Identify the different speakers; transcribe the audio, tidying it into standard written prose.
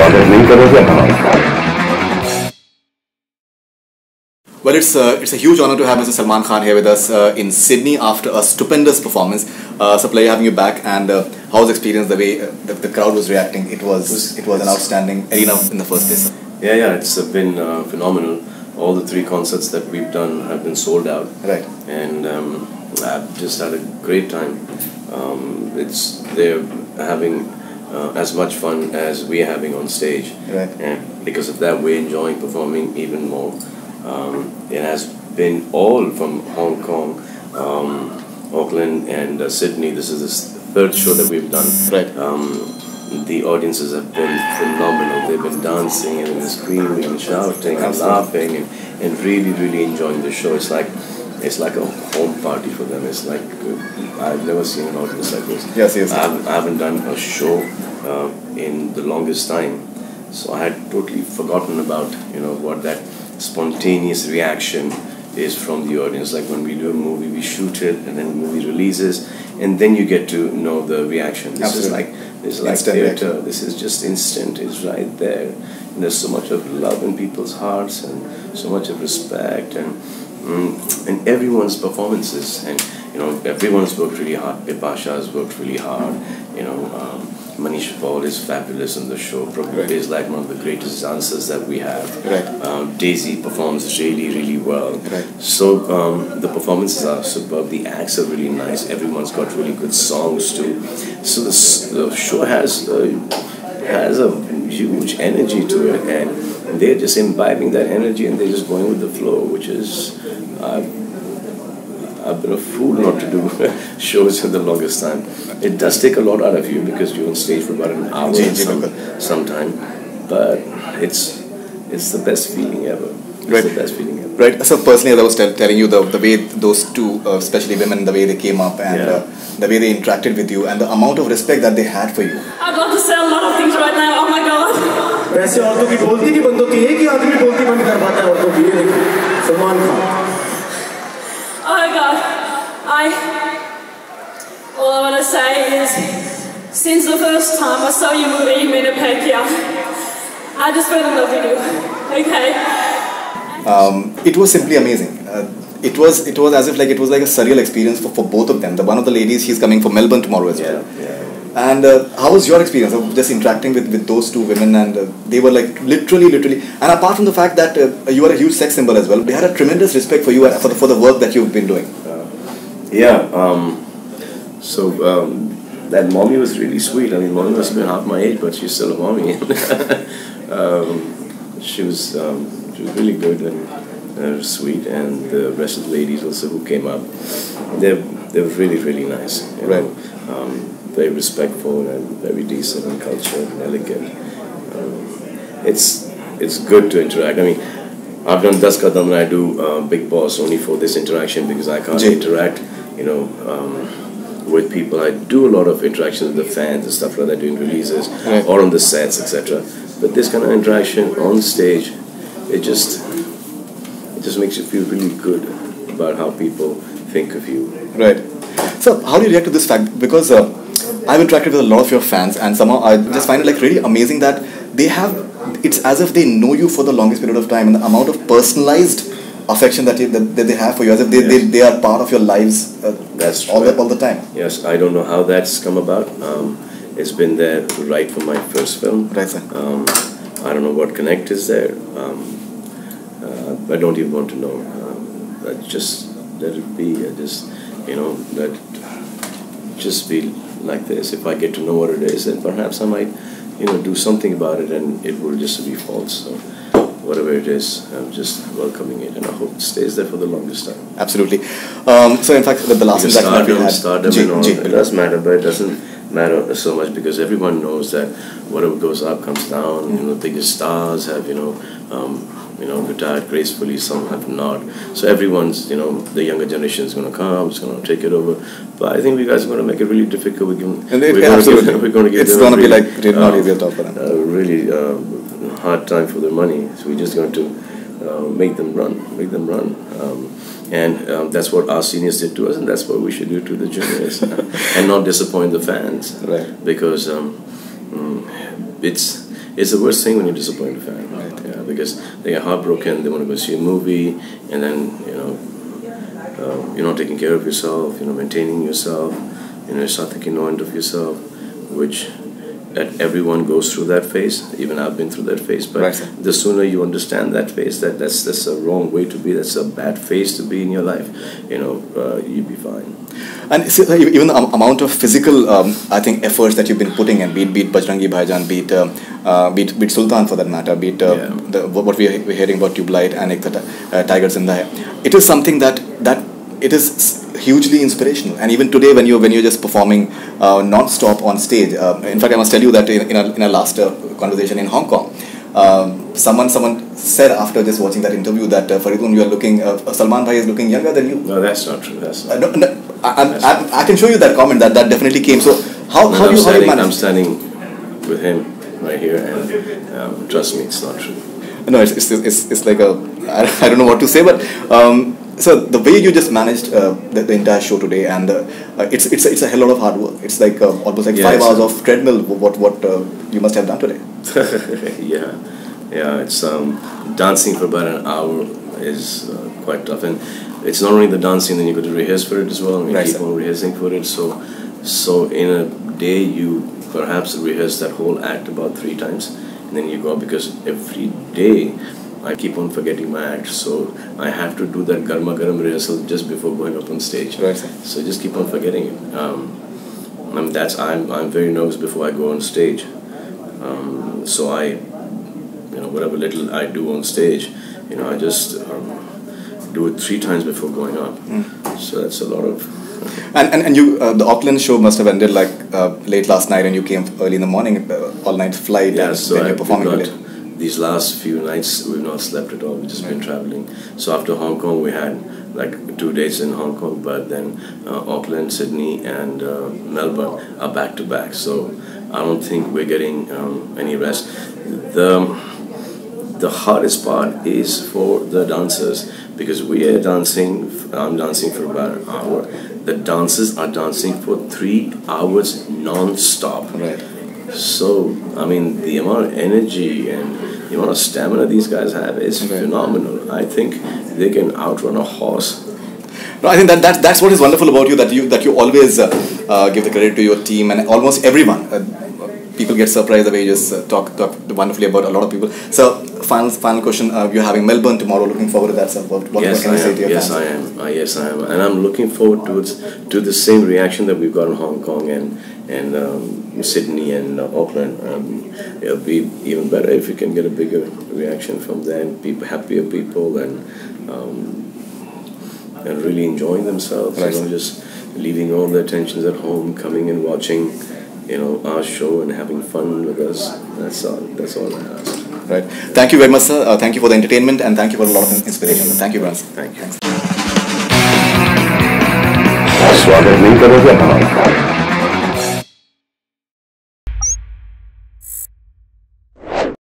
Speaker 1: अगर नहीं करोगे हमारे
Speaker 2: Well, it's a huge honor to have Mr. Salman Khan here with us in Sydney after a stupendous performance. It's a pleasure having you back. And how was the experience? The way the crowd was reacting, it was an outstanding arena in the first place.
Speaker 3: Yeah, it's been phenomenal. All the 3 concerts that we've done have been sold out.
Speaker 2: Right.
Speaker 3: And I've just had a great time. They're having as much fun as we're having on stage.
Speaker 2: Right.
Speaker 3: And because of that, we're enjoying performing even more. It has been all from Hong Kong, Auckland and Sydney. This is the 3rd show that we've done.
Speaker 2: Right.
Speaker 3: The audiences have been phenomenal. They've been dancing and screaming and shouting and laughing and really enjoying the show. It's like a home party for them. It's like I've never seen an audience like this.
Speaker 2: Yes.
Speaker 3: I haven't done a show in the longest time, so I had totally forgotten about what that spontaneous reaction is from the audience. Like when we do a movie, we shoot it and then the movie releases, and then you get to know the reaction. This is like theatre. This is just instant. It's right there. And there's so much of love in people's hearts and so much of respect and everyone's performances. And everyone's worked really hard. Bipasha has worked really hard. Manish Paul is fabulous on the show. Probably is like one of the greatest dancers that we have.
Speaker 2: Right.
Speaker 3: Daisy performs really well.
Speaker 2: Right.
Speaker 3: So the performances are superb. The acts are really nice. Everyone's got really good songs too. So the show has a huge energy to it, and they're just imbibing that energy and they're just going with the flow, which is. I've been a fool not to do shows in the longest time. It does take a lot out of you because you're on stage for about an hour sometime, but it's the best feeling ever. It's the best feeling ever.
Speaker 2: Right. So personally, as I was telling you, the way those 2, especially women, the way they came up and the way they interacted with you and the amount of respect that they had for you.
Speaker 4: I'd love to say a lot of things right now. Oh my God.
Speaker 5: वैसे औरतों की बोलती की बंद होती है कि आदमी बोलती बंद कर पाता है औरतों की Salman Khan.
Speaker 4: Oh my God, all I want to say is, since the first time I saw your movie, Menopausia, I just fell in love with you, okay?
Speaker 2: It was simply amazing. It was as if it was like a surreal experience for both of them. One of the ladies, she's coming from Melbourne tomorrow as well.
Speaker 3: Yeah.
Speaker 2: And how was your experience of just interacting with those 2 women? And they were like literally. And apart from the fact that you are a huge sex symbol as well, they had a tremendous respect for you for the work that you've been doing.
Speaker 3: So that mommy was really sweet. I mean, mommy must have been half my age, but she's still a mommy. She was really good and sweet, and the rest of the ladies also who came up, they were really nice. Very respectful and very decent and cultured and elegant. It's good to interact. I mean, I've done Das Kadam and I do Big Boss only for this interaction because I can't interact, with people. I do a lot of interactions with the fans and stuff like that, doing releases or on the sets, etc. But this kind of interaction on stage, it just makes you feel really good about how people think of you.
Speaker 2: Right. So how do you react to this fact? Because I've interacted with a lot of your fans, and somehow I just find it really amazing that it's as if they know you for the longest period of time, and the amount of personalized affection that they have for you, as if they are part of your lives
Speaker 3: That's
Speaker 2: all the time.
Speaker 3: Yes, I don't know how that's come about. It's been there right from my first film.
Speaker 2: Right, sir.
Speaker 3: I don't know what connect is there. I don't even want to know. Just let it be. Let it just be like this. If I get to know what it is, then perhaps I might, do something about it, and it will just be false. So whatever it is, I'm just welcoming it, and I hope it stays there for the longest time.
Speaker 2: Absolutely. So in fact, the last interaction that we had,
Speaker 3: stardom and all, it does matter, but it doesn't matter so much because everyone knows that whatever goes up comes down. The biggest stars have, retired gracefully, some have not. So everyone's, the younger generation is going to come, it's going to take it over. But I think we guys are going to make it really difficult. We're going to give
Speaker 2: it's going to be like not easy to talk for them.
Speaker 3: Really hard time for their money. So we're just going to make them run. And that's what our seniors did to us, and that's what we should do to the juniors, and not disappoint the fans.
Speaker 2: Right.
Speaker 3: Because it's the worst thing when you disappoint a fan. Right. Yeah, because they get heartbroken. They want to go see a movie, and then you're not taking care of yourself. Maintaining yourself. You start thinking no end of yourself, which that everyone goes through that phase. Even I've been through that phase. But right, the sooner you understand that phase, that's a wrong way to be. That's a bad phase to be in your life. You'll be fine.
Speaker 2: And even the amount of physical, I think, efforts that you've been putting in, be it Bajrangi Bhaijan, be it Sultan for that matter, be it what we're hearing about Tubelight and Tiger Zinda Hai, it is something that it is hugely inspirational. And even today, when you're just performing non-stop on stage, in fact, I must tell you that in a last conversation in Hong Kong, someone said after just watching that interview that Faridoon, you are looking, Salman Bhai is looking younger than you.
Speaker 3: No, that's not true. That's not
Speaker 2: true. I can show you that comment that definitely came. So how do you manage?
Speaker 3: I'm standing with him right here, and trust me, it's not true.
Speaker 2: No, it's like I don't know what to say, but so the way you just managed the entire show today, and it's a hell lot of hard work. It's like almost like 5 hours of treadmill. What you must have done today.
Speaker 3: Yeah. It's dancing for about an hour is quite tough, and it's not only the dancing. Then you got to rehearse for it as well. And you keep on rehearsing for it. So in a day you perhaps rehearse that whole act about 3 times, and then you go up, because every day I keep on forgetting my act, so I have to do that garma garam rehearsal just before going up on stage.
Speaker 2: Right.
Speaker 3: So just keep on forgetting it. I'm very nervous before I go on stage. So I, whatever little I do on stage, I just do it 3 times before going up. So that's a lot of.
Speaker 2: And you, the Auckland show must have ended like late last night, and you came early in the morning, all night flight.
Speaker 3: Yeah,
Speaker 2: and
Speaker 3: so
Speaker 2: then you're performing today.
Speaker 3: These last few nights we've not slept at all. We've just been traveling. So after Hong Kong we had like 2 days in Hong Kong, but then Auckland, Sydney and Melbourne are back to back. So I don't think we're getting any rest. The hardest part is for the dancers, because we are dancing, I'm dancing for about an hour. The dancers are dancing for 3 hours non-stop.
Speaker 2: Right.
Speaker 3: So, I mean, the amount of energy and the amount of stamina these guys have is phenomenal. I think they can outrun a horse.
Speaker 2: No, I think that's what is wonderful about you, that you always give the credit to your team and almost everyone. People get surprised the way you just talk wonderfully about a lot of people. So, final question. You're having Melbourne tomorrow. Looking forward to that. So what can you say to your fans?
Speaker 3: Yes, I am. And I'm looking forward to the same reaction that we've got in Hong Kong and Sydney and Auckland. It'll be even better if we can get a bigger reaction from them. Happier people and really enjoying themselves.
Speaker 2: Right.
Speaker 3: Just leaving all their tensions at home, coming and watching, our show and having fun with us. That's all I ask.
Speaker 2: Right. Thank you very much, sir. Thank you for the entertainment and thank you for a lot of inspiration. Thank you, Brans.
Speaker 3: Thank you.
Speaker 1: स्वागत नहीं करोगे हमारा